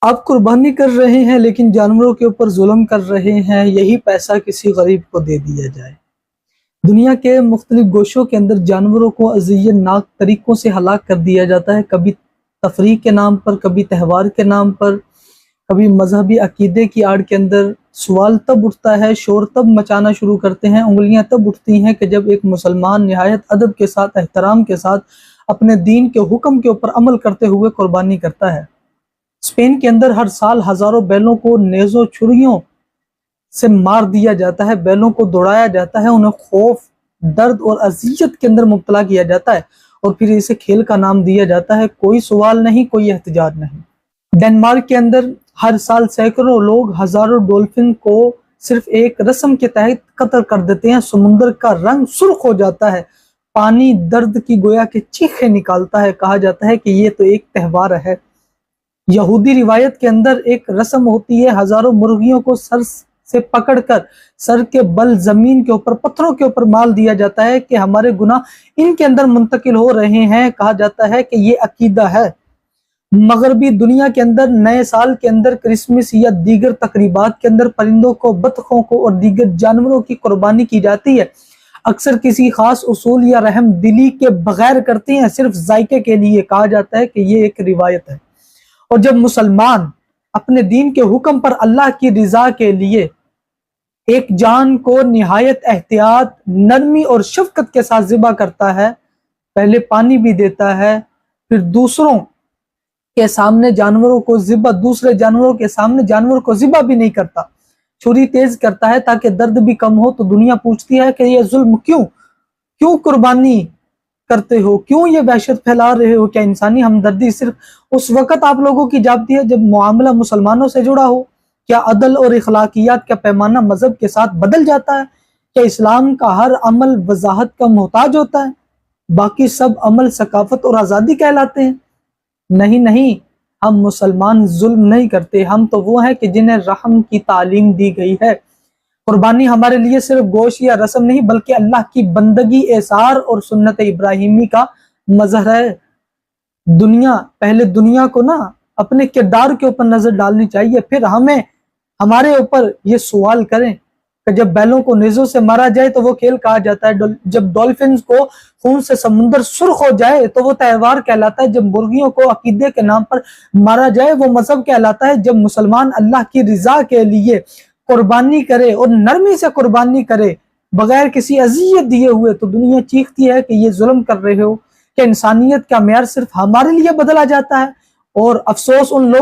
آپ قربانی کر رہے ہیں لیکن جانوروں کے اوپر ظلم کر رہے ہیں، یہی پیسہ کسی غریب کو دے دیا جائے۔ دنیا کے مختلف گوشوں کے اندر جانوروں کو اذیت ناک طریقوں سے ہلاک کر دیا جاتا ہے، کبھی تفریح کے نام پر، کبھی تہوار کے نام پر، کبھی مذہبی عقیدے کی آڑ کے اندر۔ سوال تب اٹھتا ہے، شور تب مچانا شروع کرتے ہیں، انگلیاں تب اٹھتی ہیں کہ جب ایک مسلمان نہایت ادب کے ساتھ، احترام کے ساتھ اپنے دین کے حکم کے اوپر عمل کرتے ہوئے قربانی کرتا ہے۔ اسپین کے اندر ہر سال ہزاروں بیلوں کو نیزوں چھریوں سے مار دیا جاتا ہے، بیلوں کو دوڑایا جاتا ہے، انہیں خوف، درد اور اذیت کے اندر مبتلا کیا جاتا ہے اور پھر اسے کھیل کا نام دیا جاتا ہے۔ کوئی سوال نہیں، کوئی احتجاج نہیں۔ ڈنمارک کے اندر ہر سال سینکڑوں لوگ ہزاروں ڈولفن کو صرف ایک رسم کے تحت قتل کر دیتے ہیں۔ سمندر کا رنگ سرخ ہو جاتا ہے، پانی درد کی گویا کہ چیخیں نکالتا ہے، کہا جاتا ہے کہ یہ تو ایک تہوار ہے۔ یہودی روایت کے اندر ایک رسم ہوتی ہے، ہزاروں مرغیوں کو سر سے پکڑ کر سر کے بل زمین کے اوپر پتھروں کے اوپر مال دیا جاتا ہے کہ ہمارے گناہ ان کے اندر منتقل ہو رہے ہیں۔ کہا جاتا ہے کہ یہ عقیدہ ہے۔ مغربی دنیا کے اندر نئے سال کے اندر، کرسمس یا دیگر تقریبات کے اندر پرندوں کو، بطخوں کو اور دیگر جانوروں کی قربانی کی جاتی ہے، اکثر کسی خاص اصول یا رحم دلی کے بغیر کرتے ہیں، صرف ذائقے کے لیے۔ کہا جاتا ہے کہ یہ ایک روایت ہے۔ اور جب مسلمان اپنے دین کے حکم پر اللہ کی رضا کے لیے ایک جان کو نہایت احتیاط، نرمی اور شفقت کے ساتھ ذبح کرتا ہے، پہلے پانی بھی دیتا ہے، پھر دوسروں کے سامنے جانوروں کو ذبح، دوسرے جانوروں کے سامنے جانور کو ذبح بھی نہیں کرتا، چھری تیز کرتا ہے تاکہ درد بھی کم ہو۔ تو دنیا پوچھتی ہے کہ یہ ظلم کیوں قربانی کرتے ہو، کیوں یہ وحشت پھیلا رہے ہو؟ کیا انسانی ہمدردی صرف اس وقت آپ لوگوں کی جاتی ہے جب معاملہ مسلمانوں سے جڑا ہو؟ کیا عدل اور اخلاقیات کا پیمانہ مذہب کے ساتھ بدل جاتا ہے؟ کیا اسلام کا ہر عمل وضاحت کا محتاج ہوتا ہے، باقی سب عمل ثقافت اور آزادی کہلاتے ہیں؟ نہیں، ہم مسلمان ظلم نہیں کرتے، ہم تو وہ ہیں کہ جنہیں رحم کی تعلیم دی گئی ہے۔ قربانی ہمارے لیے صرف گوشت یا رسم نہیں بلکہ اللہ کی بندگی، احسان اور سنت ابراہیمی کا مظہر ہے۔ پہلے دنیا کو اپنے کردار کے اوپر نظر ڈالنی چاہیے، پھر ہمارے اوپر یہ سوال کریں کہ جب بیلوں کو نیزوں سے مارا جائے تو وہ کھیل کہا جاتا ہے، جب ڈولفنز کو خون سے سمندر سرخ ہو جائے تو وہ تہوار کہلاتا ہے، جب مرغیوں کو عقیدے کے نام پر مارا جائے وہ مذہب کہلاتا ہے۔ جب مسلمان اللہ کی رضا کے لیے قربانی کرے اور نرمی سے قربانی کرے بغیر کسی اذیت دیے ہوئے، تو دنیا چیختی ہے کہ یہ ظلم کر رہے ہو۔ کہ انسانیت کا معیار صرف ہمارے لیے بدلا جاتا ہے، اور افسوس ان لوگ